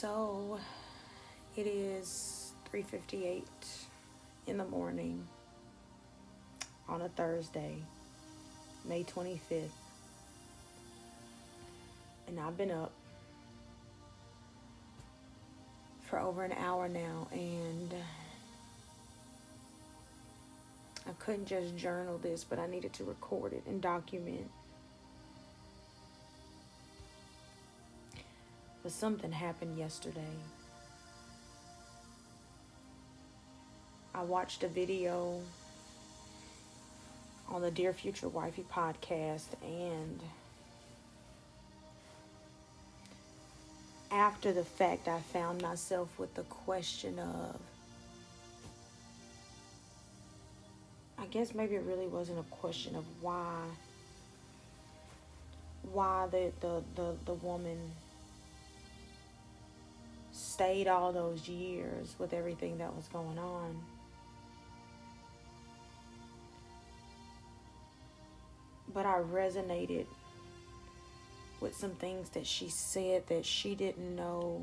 So it is 3:58 in the morning on a Thursday, May 25th. And I've been up for over an hour now, and I couldn't just journal this, but I needed to record it and document. But something happened yesterday. I watched a video on the Dear Future Wifey podcast, and after the fact, I found myself with the question of, I guess maybe it really wasn't a question of why the woman stayed all those years with everything that was going on. But I resonated with some things that she said, that she didn't know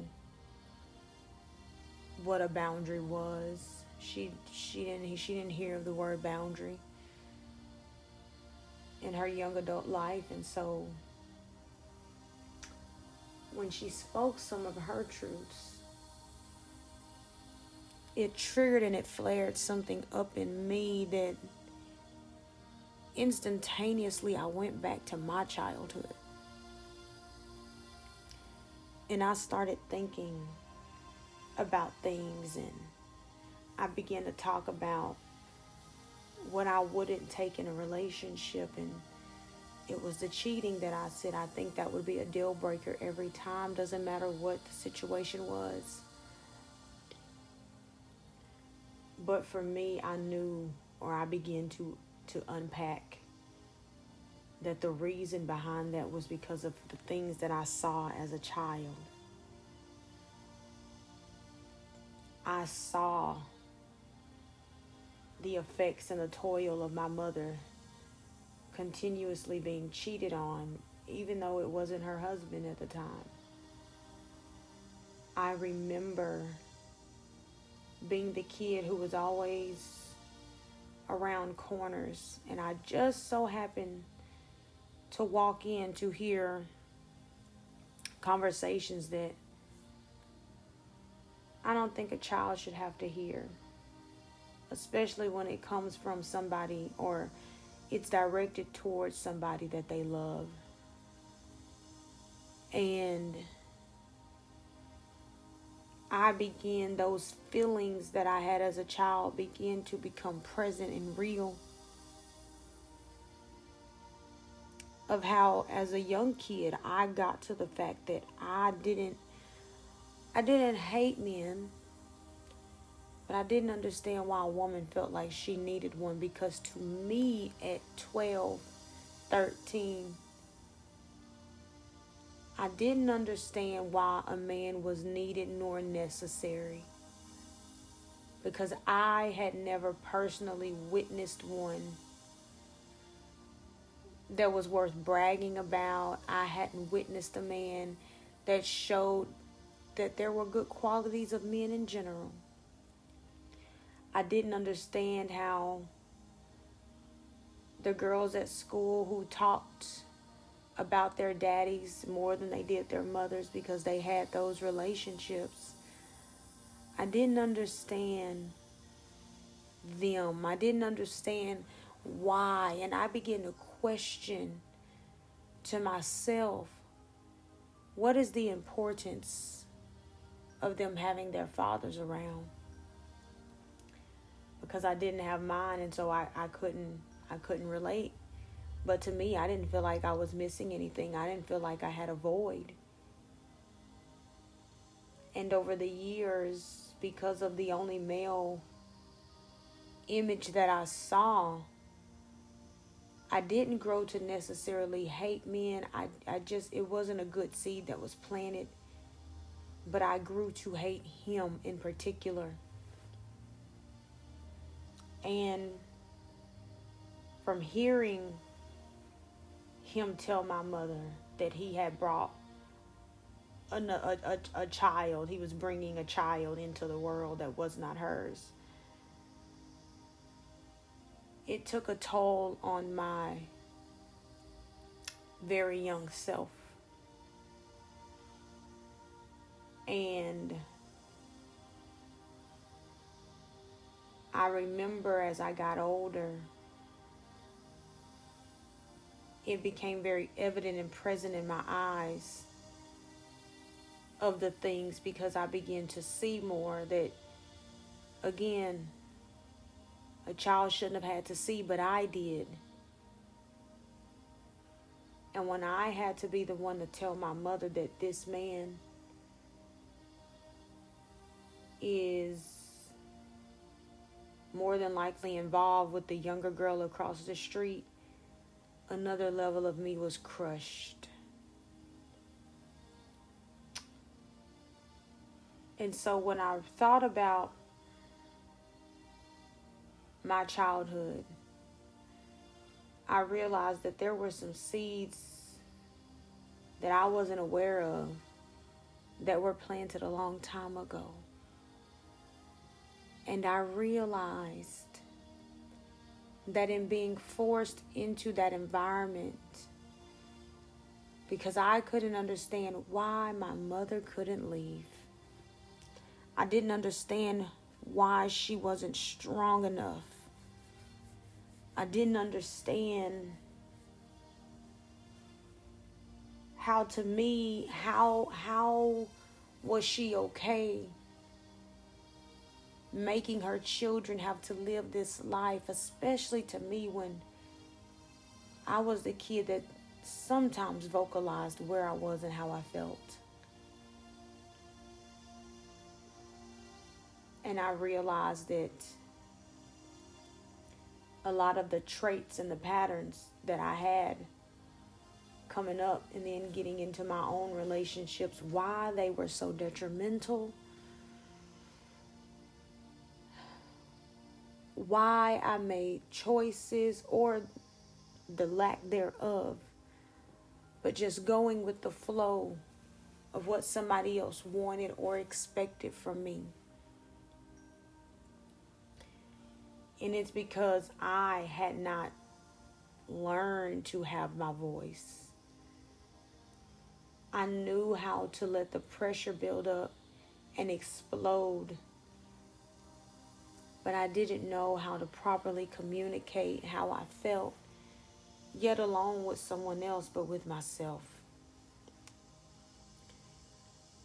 what a boundary was. She didn't hear the word boundary in her young adult life, and so when she spoke some of her truths, it triggered and it flared something up in me that instantaneously I went back to my childhood. And I started thinking about things, and I began to talk about what I wouldn't take in a relationship, and it was the cheating that I said I think that would be a deal breaker every time, doesn't matter what the situation was. But for me, I knew, or I began to unpack that the reason behind that was because of the things that I saw as a child. I saw the effects and the toil of my mother continuously being cheated on, even though it wasn't her husband at the time. I remember being the kid who was always around corners, and I just so happened to walk in to hear conversations that I don't think a child should have to hear, especially when it comes from somebody, or it's directed towards somebody that they love. And I began, those feelings that I had as a child began to become present and real, of how as a young kid I got to the fact that I didn't hate men, but I didn't understand why a woman felt like she needed one, because to me at 12, 13, I didn't understand why a man was needed nor necessary, because I had never personally witnessed one that was worth bragging about. I hadn't witnessed a man that showed that there were good qualities of men in general. I didn't understand how the girls at school who talked about their daddies more than they did their mothers because they had those relationships, I didn't understand them. I didn't understand why. And I began to question to myself, what is the importance of them having their fathers around? Because I didn't have mine, and so I couldn't relate. But to me, I didn't feel like I was missing anything. I didn't feel like I had a void. And over the years, because of the only male image that I saw, I didn't grow to necessarily hate men. It wasn't a good seed that was planted. But I grew to hate him in particular. And from hearing him tell my mother that he had brought a child. He was bringing a child into the world that was not hers. It took a toll on my very young self. And I remember as I got older, it became very evident and present in my eyes of the things, because I began to see more that, again, a child shouldn't have had to see, but I did. And when I had to be the one to tell my mother that this man is more than likely involved with the younger girl across the street, another level of me was crushed. And so when I thought about my childhood, I realized that there were some seeds that I wasn't aware of that were planted a long time ago. And I realized that in being forced into that environment, because I couldn't understand why my mother couldn't leave. I didn't understand why she wasn't strong enough. I didn't understand how, to me, how was she okay making her children have to live this life, especially to me when I was the kid that sometimes vocalized where I was and how I felt. And I realized that a lot of the traits and the patterns that I had coming up and then getting into my own relationships, why they were so detrimental, why I made choices or the lack thereof, but just going with the flow of what somebody else wanted or expected from me. And it's because I had not learned to have my voice. I knew how to let the pressure build up and explode, but I didn't know how to properly communicate how I felt, yet alone with someone else, but with myself.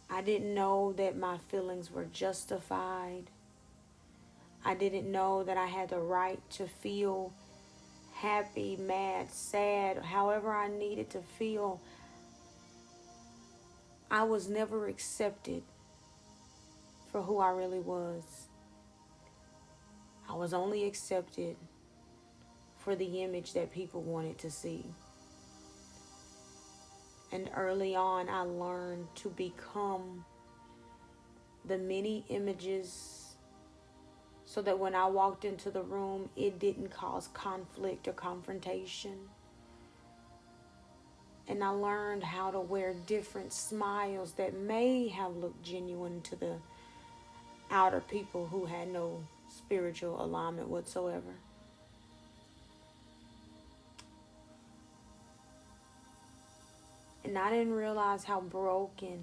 I didn't know that my feelings were justified. I didn't know that I had the right to feel happy, mad, sad, however I needed to feel. I was never accepted for who I really was. I was only accepted for the image that people wanted to see. And early on, I learned to become the many images so that when I walked into the room, it didn't cause conflict or confrontation. And I learned how to wear different smiles that may have looked genuine to the outer people who had no spiritual alignment whatsoever. And I didn't realize how broken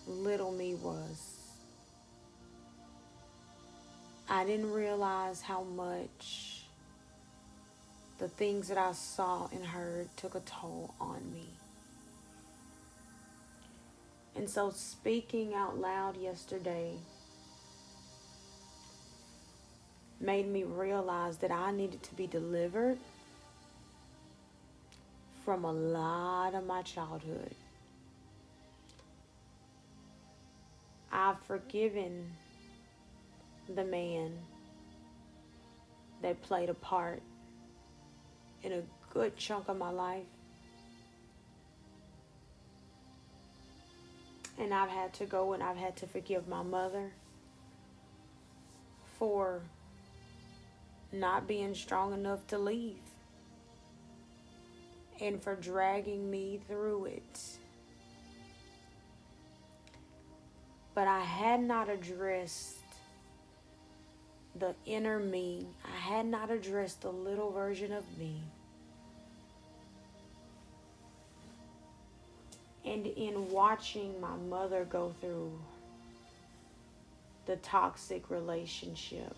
little me was. I didn't realize how much the things that I saw and heard took a toll on me. And so speaking out loud yesterday made me realize that I needed to be delivered from a lot of my childhood. I've forgiven the man that played a part in a good chunk of my life. And I've had to go and I've had to forgive my mother for not being strong enough to leave and for dragging me through it. But I had not addressed the inner me. I had not addressed the little version of me. And in watching my mother go through the toxic relationship,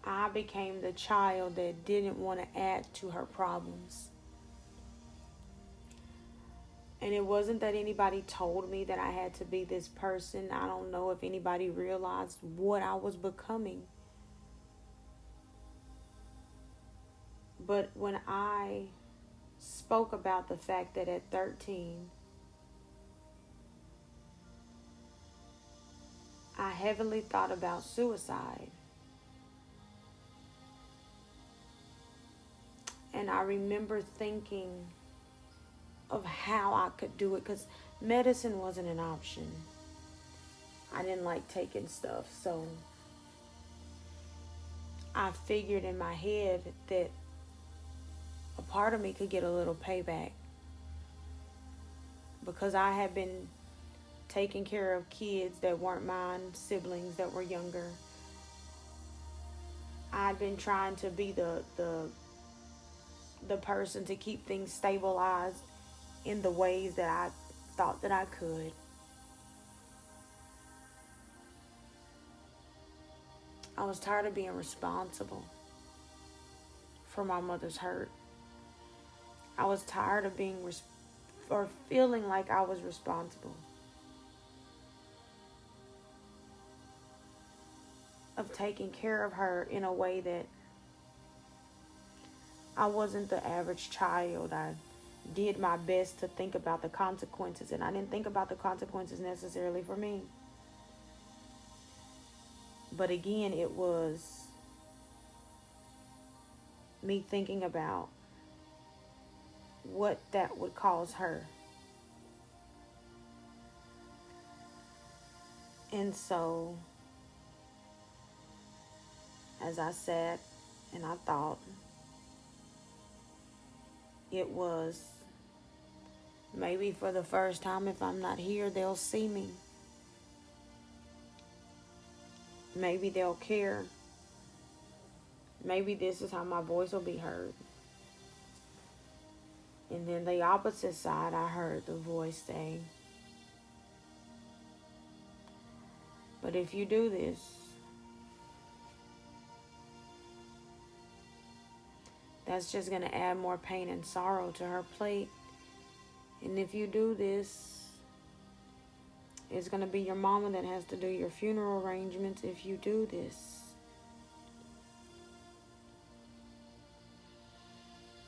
I became the child that didn't want to add to her problems. And it wasn't that anybody told me that I had to be this person. I don't know if anybody realized what I was becoming. But when I spoke about the fact that at 13, I heavily thought about suicide. And I remember thinking of how I could do it, because medicine wasn't an option. I didn't like taking stuff, so I figured in my head that a part of me could get a little payback, because I had been taking care of kids that weren't mine, siblings that were younger. I'd been trying to be the person to keep things stabilized in the ways that I thought that I could. I was tired of being responsible for my mother's hurt. I was tired of being or feeling like I was responsible. Of taking care of her in a way that I wasn't the average child. I did my best to think about the consequences, and I didn't think about the consequences necessarily for me. But again, it was me thinking about what that would cause her. And so, as I sat and I thought, it was maybe for the first time, if I'm not here, they'll see me. Maybe they'll care. Maybe this is how my voice will be heard. And then the opposite side, I heard the voice say, but if you do this, that's just going to add more pain and sorrow to her plate. And if you do this, it's going to be your mama that has to do your funeral arrangements if you do this.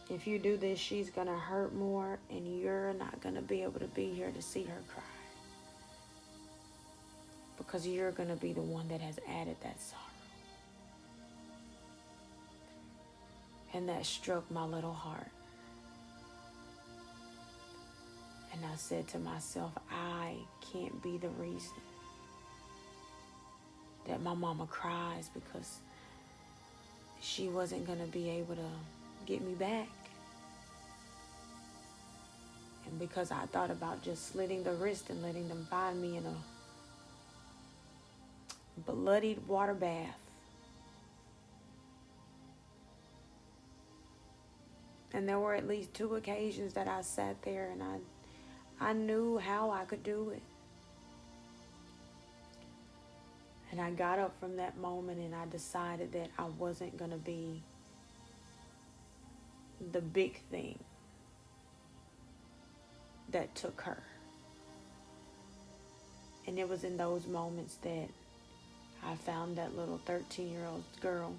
If you do this, she's going to hurt more, and you're not going to be able to be here to see her cry. Because you're going to be the one that has added that sorrow. And that struck my little heart. And I said to myself, I can't be the reason that my mama cries, because she wasn't going to be able to get me back. And because I thought about just slitting the wrist and letting them find me in a bloodied water bath. And there were at least 2 occasions that I sat there and I knew how I could do it. And I got up from that moment and I decided that I wasn't going to be the big thing that took her. And it was in those moments that I found that little 13-year-old girl.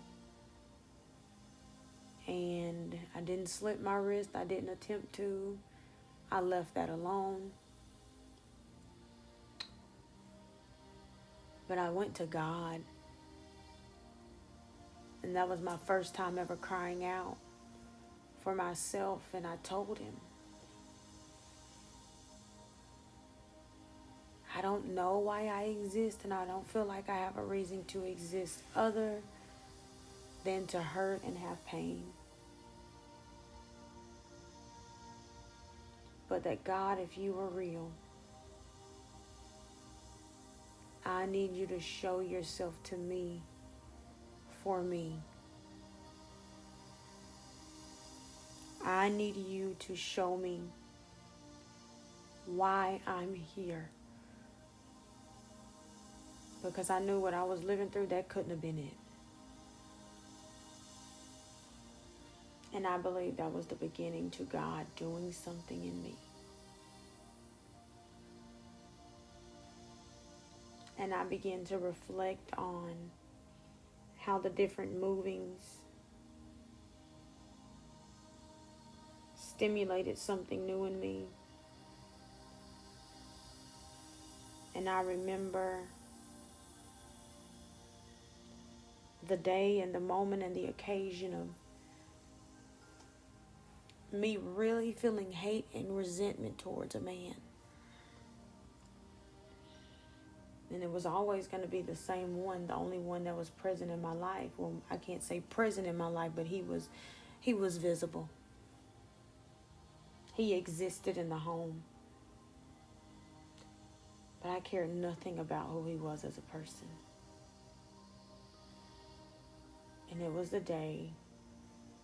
And I didn't slit my wrist. I didn't attempt to. I left that alone. But I went to God. And that was my first time ever crying out for myself. And I told him, I don't know why I exist, and I don't feel like I have a reason to exist other than to hurt and have pain. but that God, if you are real, I need you to show yourself to me for me. I need you to show me why I'm here. Because I knew what I was living through, that couldn't have been it. And I believe that was the beginning to God doing something in me. And I began to reflect on how the different movings stimulated something new in me. And I remember the day and the moment and the occasion of me really feeling hate and resentment towards a man. And it was always going to be the same one, the only one that was present in my life. Well, I can't say present in my life, but he was visible. He existed in the home. But I cared nothing about who he was as a person. And it was the day,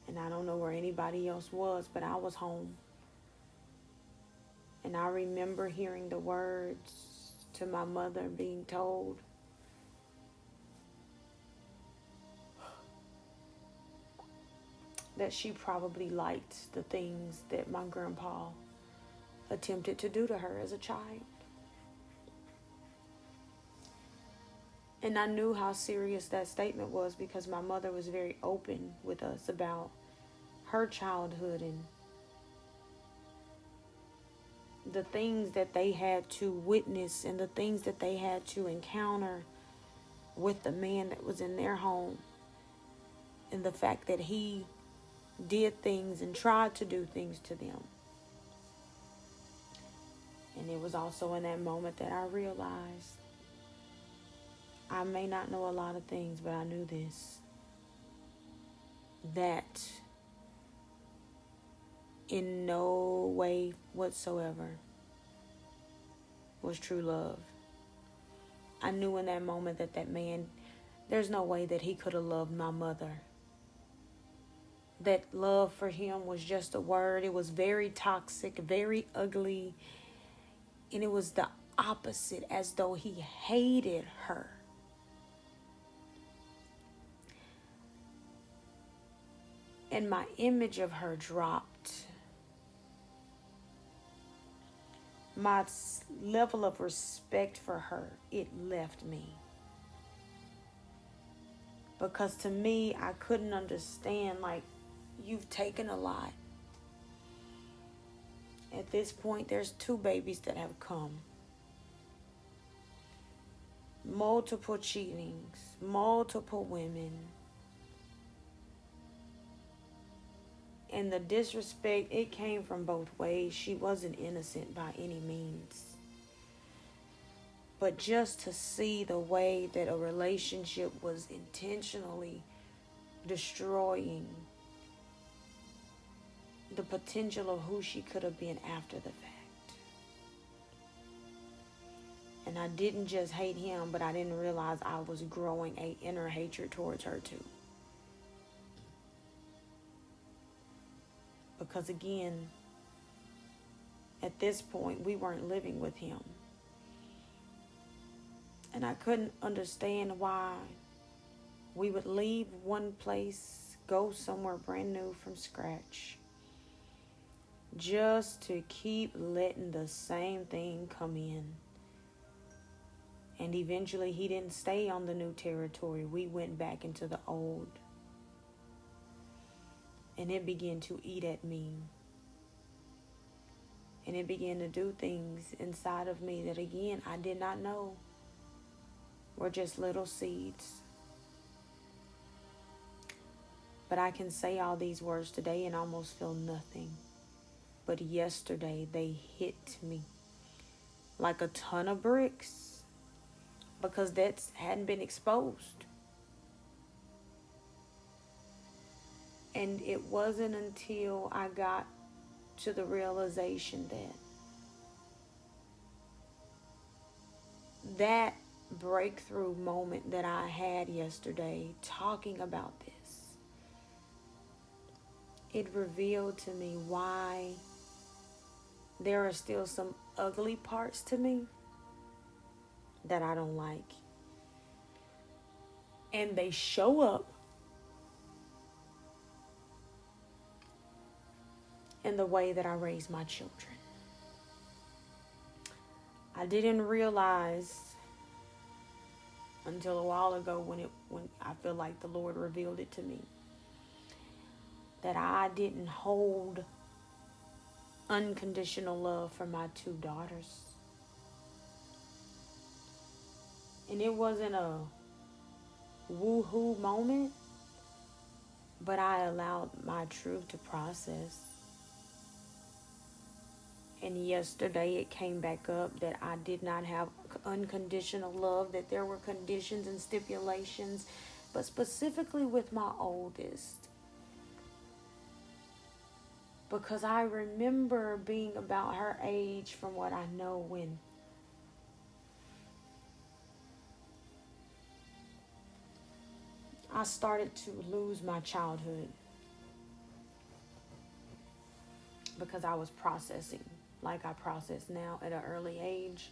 and I don't know where anybody else was, but I was home. And I remember hearing the words to my mother being told, that she probably liked the things that my grandpa attempted to do to her as a child. And I knew how serious that statement was because my mother was very open with us about her childhood and the things that they had to witness and the things that they had to encounter with the man that was in their home, and the fact that he did things and tried to do things to them. And it was also in that moment that I realized I may not know a lot of things, but I knew this, that in no way whatsoever was true love. I knew in that moment that that man, there's no way that he could have loved my mother. That love for him was just a word. It was very toxic, very ugly, and it was the opposite, as though he hated her. And my image of her dropped. My level of respect for her, it left me. Because to me, I couldn't understand, like, you've taken a lot. At this point, there's 2 babies that have come. Multiple cheatings, multiple women. And the disrespect, it came from both ways. She wasn't innocent by any means. But just to see the way that a relationship was intentionally destroying the potential of who she could have been after the fact. And I didn't just hate him, but I didn't realize I was growing an inner hatred towards her too. Because again, at this point, we weren't living with him. And I couldn't understand why we would leave one place, go somewhere brand new from scratch, just to keep letting the same thing come in. And eventually he didn't stay on the new territory. We went back into the old. And it began to eat at me. And it began to do things inside of me that, again, I did not know were just little seeds. But I can say all these words today and almost feel nothing. But yesterday they hit me like a ton of bricks, because that hadn't been exposed. And it wasn't until I got to the realization that breakthrough moment that I had yesterday talking about this, it revealed to me why there are still some ugly parts to me that I don't like. And they show up in the way that I raise my children. I didn't realize until a while ago when I feel like the Lord revealed it to me that I didn't hold unconditional love for my two daughters. And it wasn't a woohoo moment, but I allowed my truth to process. And yesterday it came back up that I did not have unconditional love, that there were conditions and stipulations, but specifically with my oldest. Because I remember being about her age from what I know when I started to lose my childhood. Because I was processing like I process now at an early age.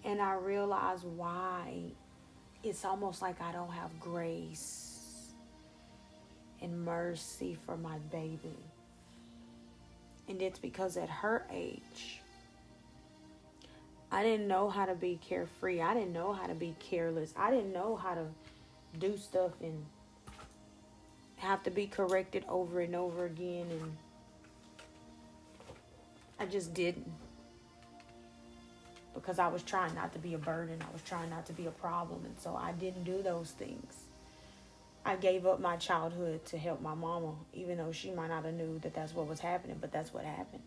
And I realized why it's almost like I don't have grace and mercy for my baby. And it's because at her age, I didn't know how to be carefree. I didn't know how to be careless. I didn't know how to do stuff and have to be corrected over and over again, and I just didn't, because I was trying not to be a burden. I was trying not to be a problem, and so I didn't do those things. I gave up my childhood to help my mama, even though she might not have knew that that's what was happening, but that's what happened.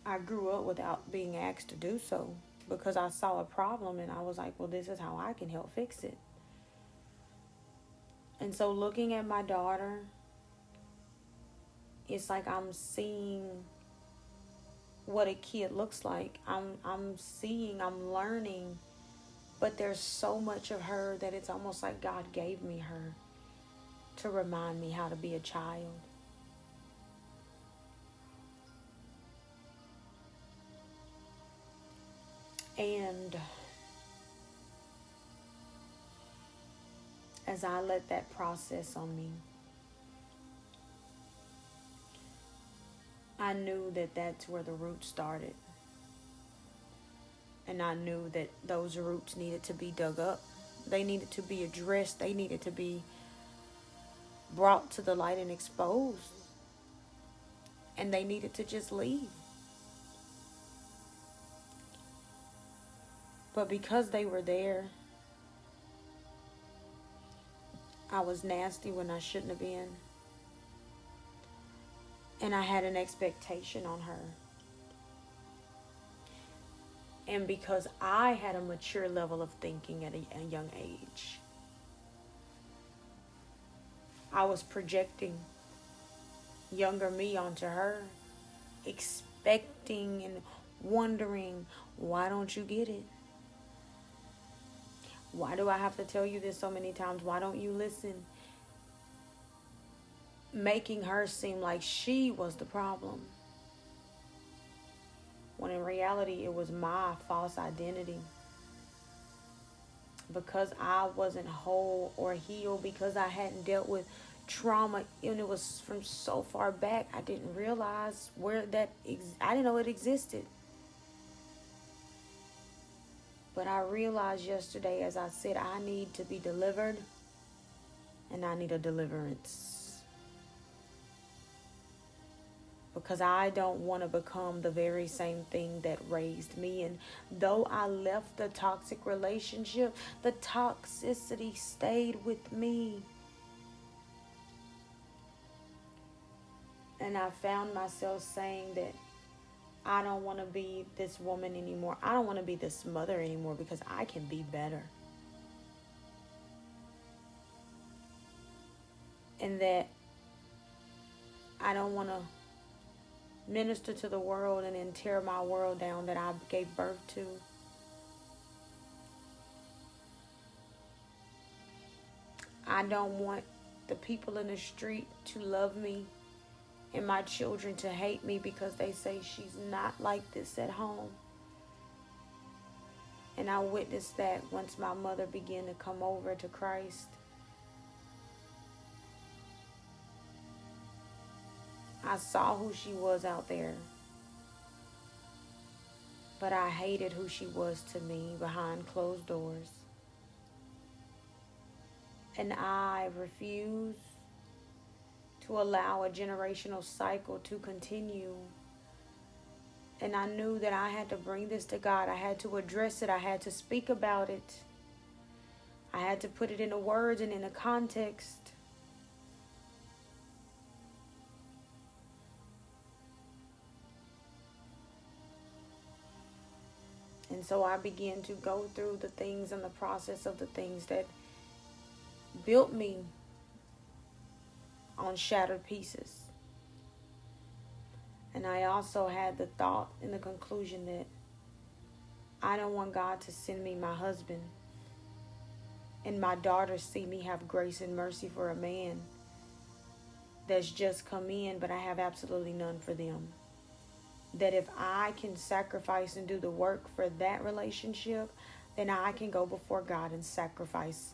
I grew up without being asked to do so because I saw a problem and I was like, well, this is how I can help fix it. And so looking at my daughter, it's like I'm seeing what a kid looks like. I'm seeing, I'm learning, but there's so much of her that it's almost like God gave me her to remind me how to be a child. And as I let that process on me, I knew that that's where the roots started. And I knew that those roots needed to be dug up. They needed to be addressed. They needed to be brought to the light and exposed. And they needed to just leave. But because they were there, I was nasty when I shouldn't have been. And I had an expectation on her. And because I had a mature level of thinking at a young age, I was projecting younger me onto her, expecting and wondering, why don't you get it? Why do I have to tell you this so many times? Why don't you listen? Making her seem like she was the problem, when in reality it was my false identity. Because I wasn't whole or healed, because I hadn't dealt with trauma, and it was from so far back, I didn't realize where I didn't know it existed. But I realized yesterday, as I said, I need to be delivered, and I need a deliverance. Because I don't want to become the very same thing that raised me. And though I left the toxic relationship, the toxicity stayed with me. And I found myself saying that I don't want to be this woman anymore. I don't want to be this mother anymore, because I can be better. and that I don't want to minister to the world and then tear my world down that I gave birth to. I don't want the people in the street to love me and my children to hate me because they say she's not like this at home. And I witnessed that once my mother began to come over to Christ. I saw who she was out there, but I hated who she was to me behind closed doors. And I refuse to allow a generational cycle to continue. And I knew that I had to bring this to God. I had to address it. I had to speak about it. I had to put it into words and in a context. And so I began to go through the things and the process of the things that built me on shattered pieces. And I also had the thought and the conclusion that I don't want God to send me my husband and my daughters see me have grace and mercy for a man that's just come in, but I have absolutely none for them. That if I can sacrifice and do the work for that relationship, then I can go before God and sacrifice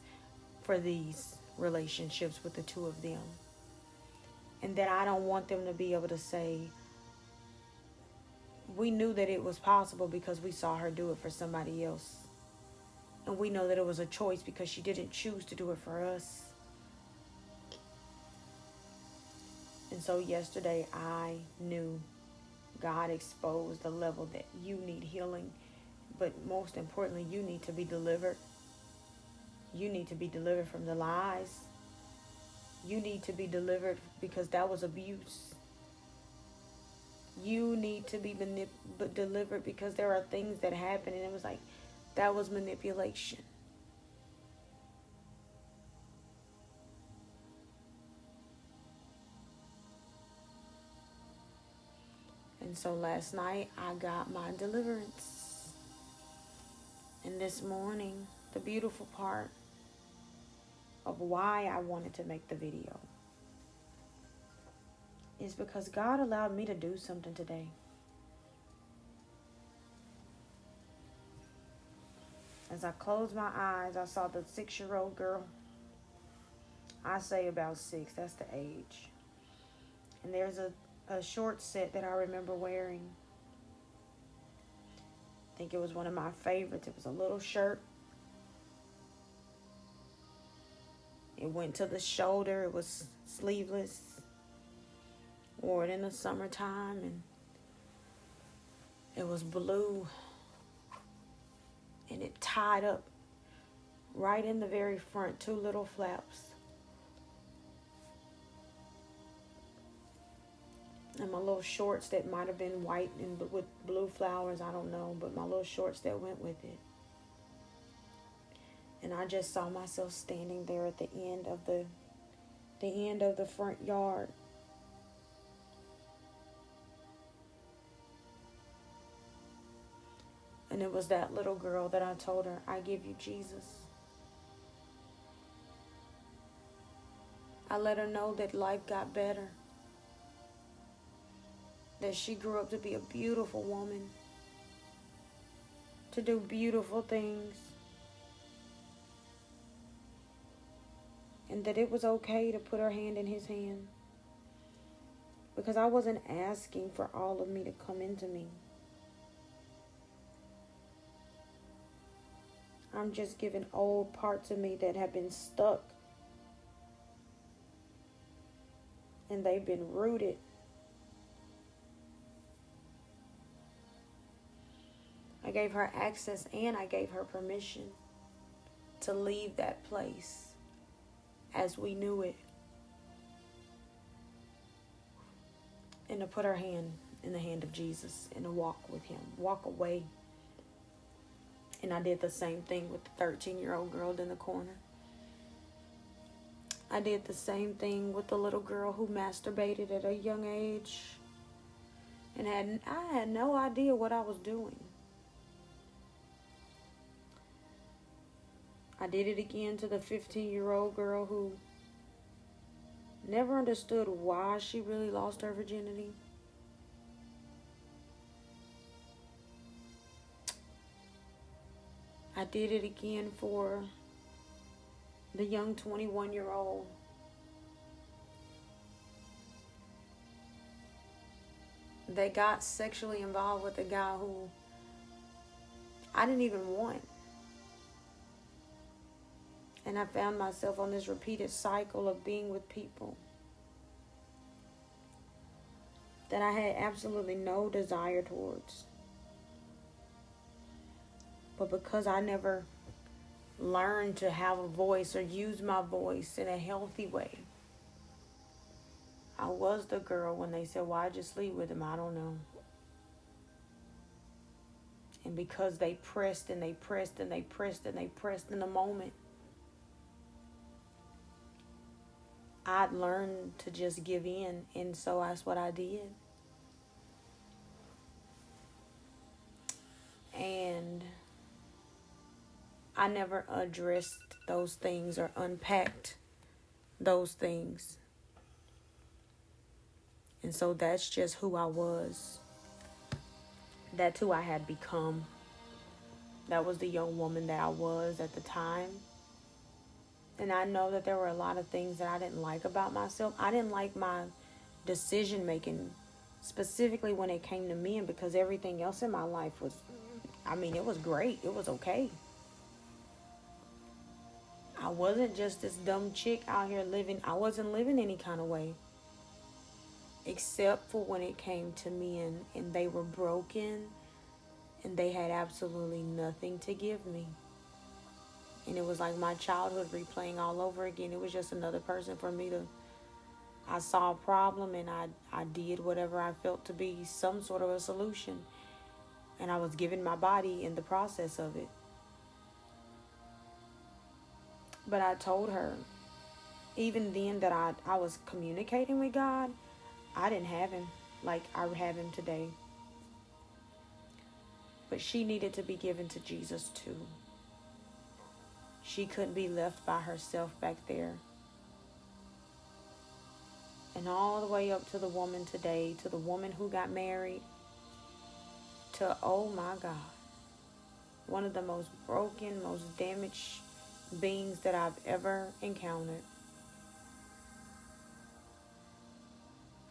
for these relationships with the two of them. And that I don't want them to be able to say, we knew that it was possible because we saw her do it for somebody else. And we know that it was a choice because she didn't choose to do it for us. And so yesterday I knew God exposed the level that you need healing. But most importantly, you need to be delivered. You need to be delivered from the lies. You need to be delivered because that was abuse. You need to be delivered because there are things that happen and it was like, that was manipulation. And so last night I got my deliverance. And this morning, the beautiful part of why I wanted to make the video is because God allowed me to do something today. As I closed my eyes, I saw the 6-year-old girl. I say about 6, that's the age. And there's a short set that I remember wearing. I think it was one of my favorites. It was a little shirt. It went to the shoulder. It was sleeveless. Wore it in the summertime and it was blue. And it tied up right in the very front, 2 little flaps. And my little shorts that might have been white and with blue flowers, I don't know, but my little shorts that went with it. And I just saw myself standing there at the end of the front yard. And it was that little girl that I told her, I give you Jesus. I let her know that life got better. That she grew up to be a beautiful woman. To do beautiful things. And that it was okay to put her hand in his hand. Because I wasn't asking for all of me to come into me. I'm just giving old parts of me that have been stuck. And they've been rooted. I gave her access and I gave her permission to leave that place as we knew it. And to put her hand in the hand of Jesus and to walk with him. Walk away. And I did the same thing with the 13-year-old girl in the corner. I did the same thing with the little girl who masturbated at a young age. And I had no idea what I was doing. I did it again to the 15-year-old girl who never understood why she really lost her virginity. I did it again for the young 21-year-old. They got sexually involved with a guy who I didn't even want. And I found myself on this repeated cycle of being with people that I had absolutely no desire towards. But because I never learned to have a voice or use my voice in a healthy way, I was the girl when they said, why'd you sleep with him? I don't know. And because they pressed and they pressed and they pressed and they pressed in the moment, I'd learned to just give in. And so that's what I did. And I never addressed those things or unpacked those things. And so that's just who I was. That's who I had become. That was the young woman that I was at the time. And I know that there were a lot of things that I didn't like about myself. I didn't like my decision making, specifically when it came to men, because everything else in my life was, it was great. It was okay. I wasn't just this dumb chick out here living. I wasn't living any kind of way. Except for when it came to men and they were broken and they had absolutely nothing to give me. And it was like my childhood replaying all over again. It was just another person for me to, I saw a problem and I did whatever I felt to be some sort of a solution. And I was giving my body in the process of it. But I told her, even then, that I was communicating with God. I didn't have him like I have him today. But she needed to be given to Jesus too. She couldn't be left by herself back there. And all the way up to the woman today, to the woman who got married, to, oh my God, one of the most broken, most damaged beings that I've ever encountered.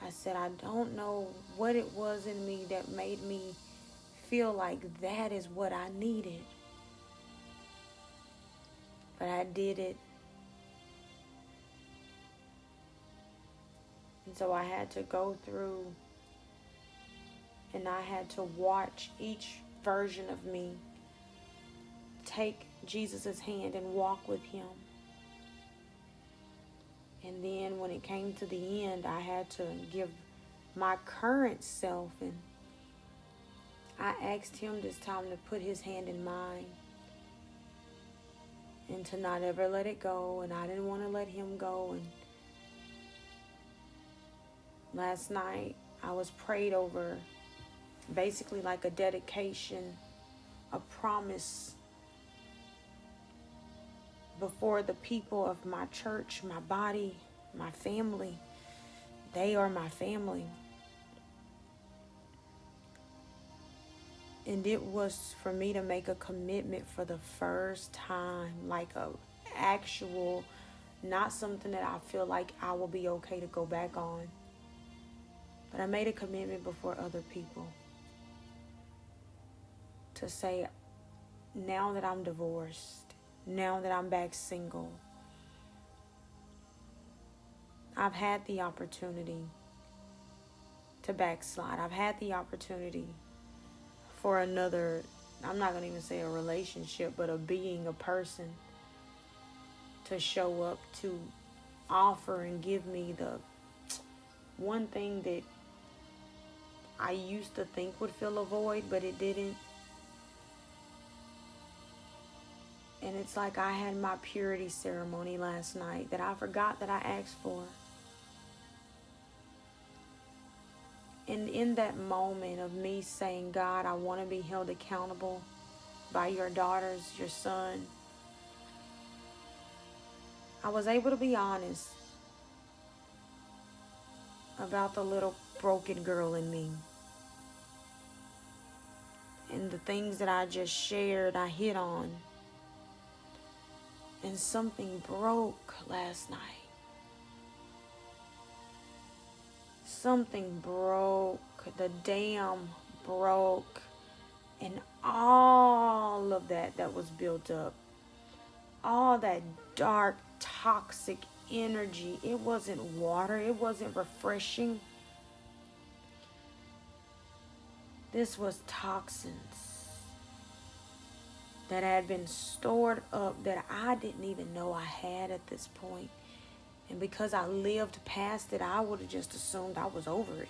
I said, I don't know what it was in me that made me feel like that is what I needed. But I did it. And so I had to go through and I had to watch each version of me take Jesus' hand and walk with him. And then when it came to the end, I had to give my current self, and I asked him this time to put his hand in mine and to not ever let it go, and I didn't want to let him go. And last night I was prayed over, basically like a dedication, a promise before the people of my church, my body, my family. They are my family. And it was for me to make a commitment for the first time, like a actual, not something that I feel like I will be okay to go back on. But I made a commitment before other people to say, now that I'm divorced, now that I'm back single, I've had the opportunity to backslide. I've had the opportunity for another, I'm not going to even say a relationship, but a being, a person, to show up, to offer and give me the one thing that I used to think would fill a void, but it didn't. And it's like I had my purity ceremony last night that I forgot that I asked for. And in that moment of me saying, God, I want to be held accountable by your daughters, your son, I was able to be honest about the little broken girl in me. And the things that I just shared, I hit on. And something broke last night. Something broke. The dam broke. And all of that was built up, all that dark, toxic energy, it wasn't water, it wasn't refreshing. This was toxins that had been stored up that I didn't even know I had at this point. And because I lived past it, I would have just assumed I was over it.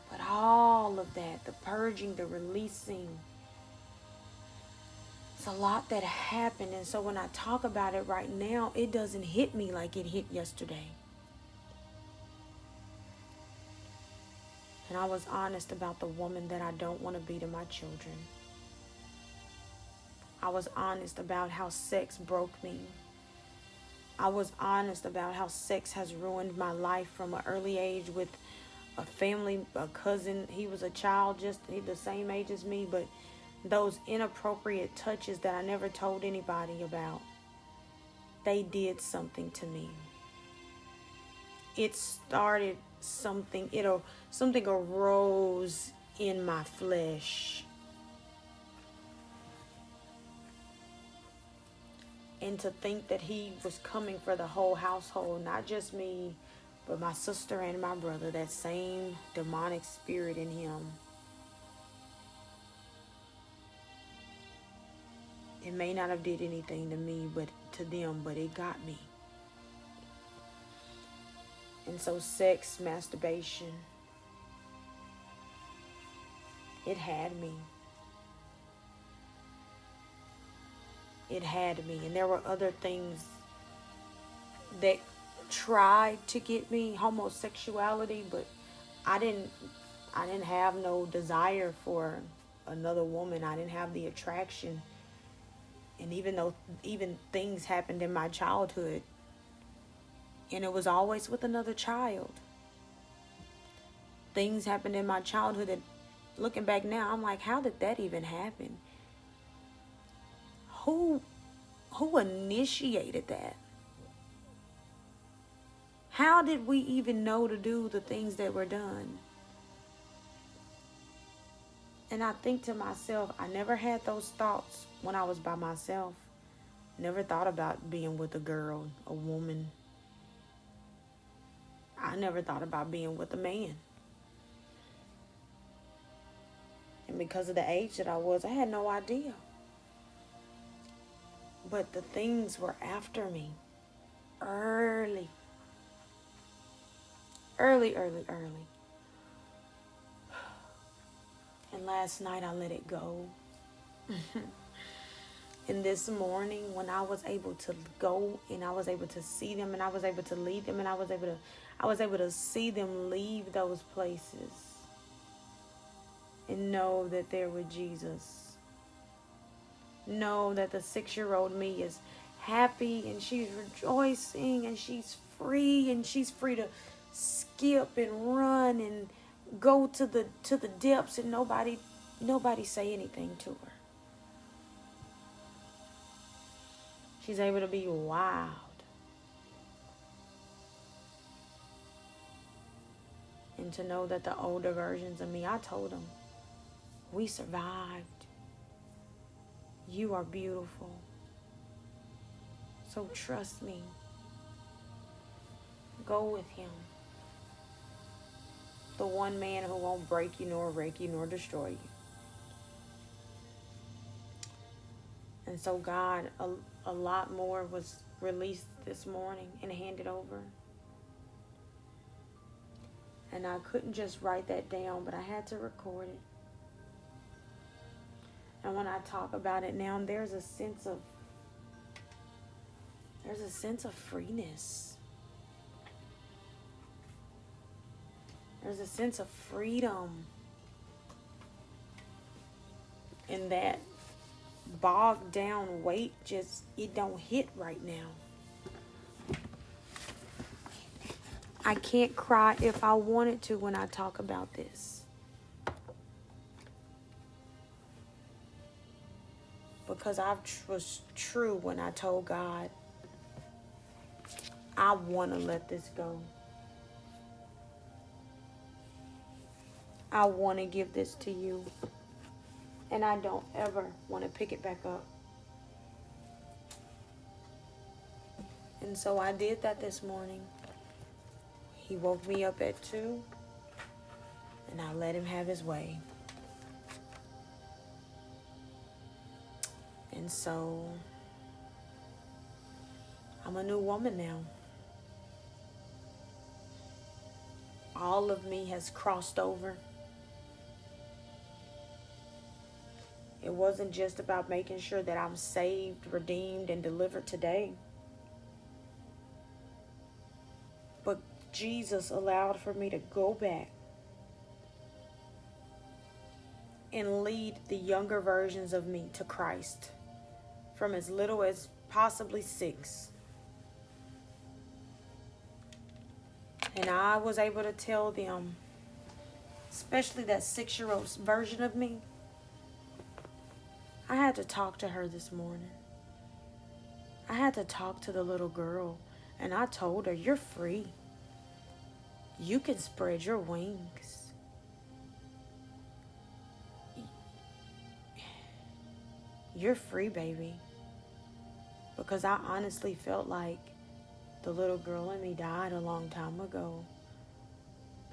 But all of that, the purging, the releasing, it's a lot that happened. And so when I talk about it right now, it doesn't hit me like it hit yesterday. And I was honest about the woman that I don't want to be to my children. I was honest about how sex broke me. I was honest about how sex has ruined my life from an early age with a family, a cousin. He was a child, he's the same age as me, but those inappropriate touches that I never told anybody about, they did something to me. It started something, something arose in my flesh. And to think that he was coming for the whole household, not just me, but my sister and my brother, that same demonic spirit in him. It may not have did anything to me, but to them, but it got me. And so sex, masturbation, it had me. It had me. And there were other things that tried to get me, homosexuality, but I didn't have no desire for another woman. I didn't have the attraction. And even things happened in my childhood, and it was always with another child. Things happened in my childhood that, looking back now, I'm like, how did that even happen? Who initiated that? How did we even know to do the things that were done? And I think to myself, I never had those thoughts when I was by myself. Never thought about being with a girl, a woman. I never thought about being with a man. And because of the age that I was, I had no idea. But the things were after me. Early. And last night I let it go. And this morning when I was able to go and I was able to see them and I was able to lead them and I was able to see them leave those places and know that they're with Jesus. Know that the 6-year-old me is happy and she's rejoicing and she's free to skip and run and go to the depths and nobody say anything to her. She's able to be wild. And to know that the older versions of me, I told them, we survived. You are beautiful. So trust me. Go with him. The one man who won't break you, nor wreck you, nor destroy you. And so God, a lot more was released this morning and handed over. And I couldn't just write that down, but I had to record it. And when I talk about it now, there's a sense of freeness. There's a sense of freedom in that bogged down weight. Just, it don't hit right now. I can't cry if I wanted to when I talk about this. Because I was true when I told God, I want to let this go. I want to give this to you. And I don't ever want to pick it back up. And so I did that this morning. He woke me up at 2. And I let him have his way. And so I'm a new woman now. All of me has crossed over. It wasn't just about making sure that I'm saved, redeemed, and delivered today. But Jesus allowed for me to go back and lead the younger versions of me to Christ from as little as possibly 6. And I was able to tell them, especially that 6-year-old version of me, I had to talk to her this morning. I had to talk to the little girl, and I told her, you're free. You can spread your wings. You're free, baby. Because I honestly felt like the little girl in me died a long time ago.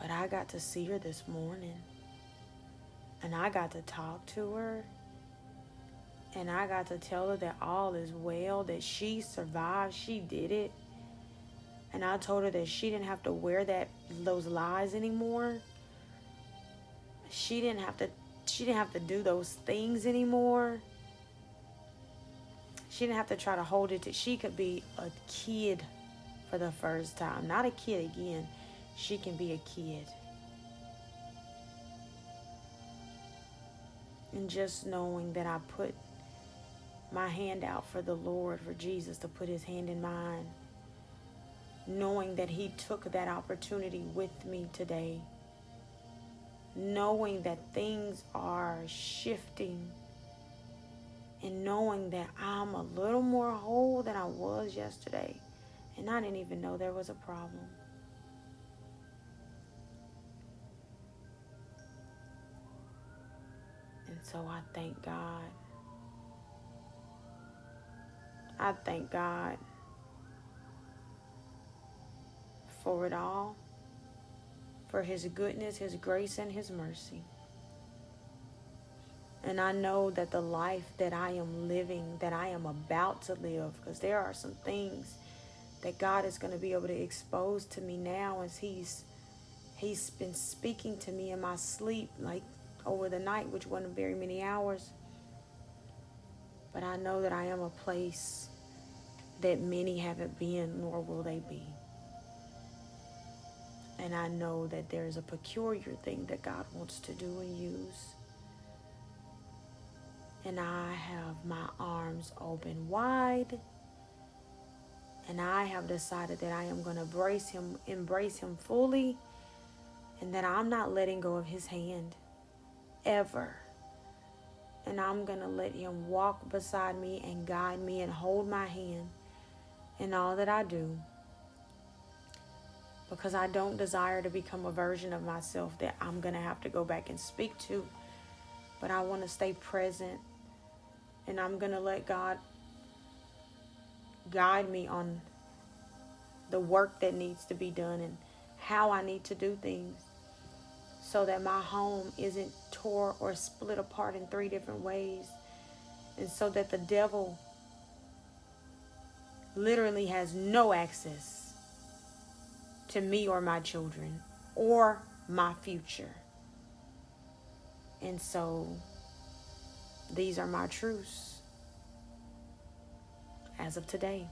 But I got to see her this morning. And I got to talk to her. And I got to tell her that all is well, that she survived, she did it. And I told her that she didn't have to wear those lies anymore. She didn't have to do those things anymore. She didn't have to try to hold it. She could be a kid for the first time. Not a kid again. She can be a kid. And just knowing that I put my hand out for the Lord, for Jesus to put his hand in mine. Knowing that he took that opportunity with me today. Knowing that things are shifting. And knowing that I'm a little more whole than I was yesterday. And I didn't even know there was a problem. And so I thank God. I thank God for it all. For his goodness, his grace, and his mercy. And I know that the life that I am living, that I am about to live, because there are some things that God is going to be able to expose to me now as he's been speaking to me in my sleep, like over the night, which wasn't very many hours. But I know that I am a place that many haven't been, nor will they be. And I know that there's a peculiar thing that God wants to do and use. And I have my arms open wide. And I have decided that I am going to embrace him fully. And that I'm not letting go of his hand. Ever. And I'm going to let him walk beside me and guide me and hold my hand in all that I do. Because I don't desire to become a version of myself that I'm going to have to go back and speak to. But I want to stay present. And I'm going to let God guide me on the work that needs to be done and how I need to do things. So that my home isn't tore or split apart in 3 different ways. And so that the devil literally has no access to me or my children or my future. And so These are my truths as of today.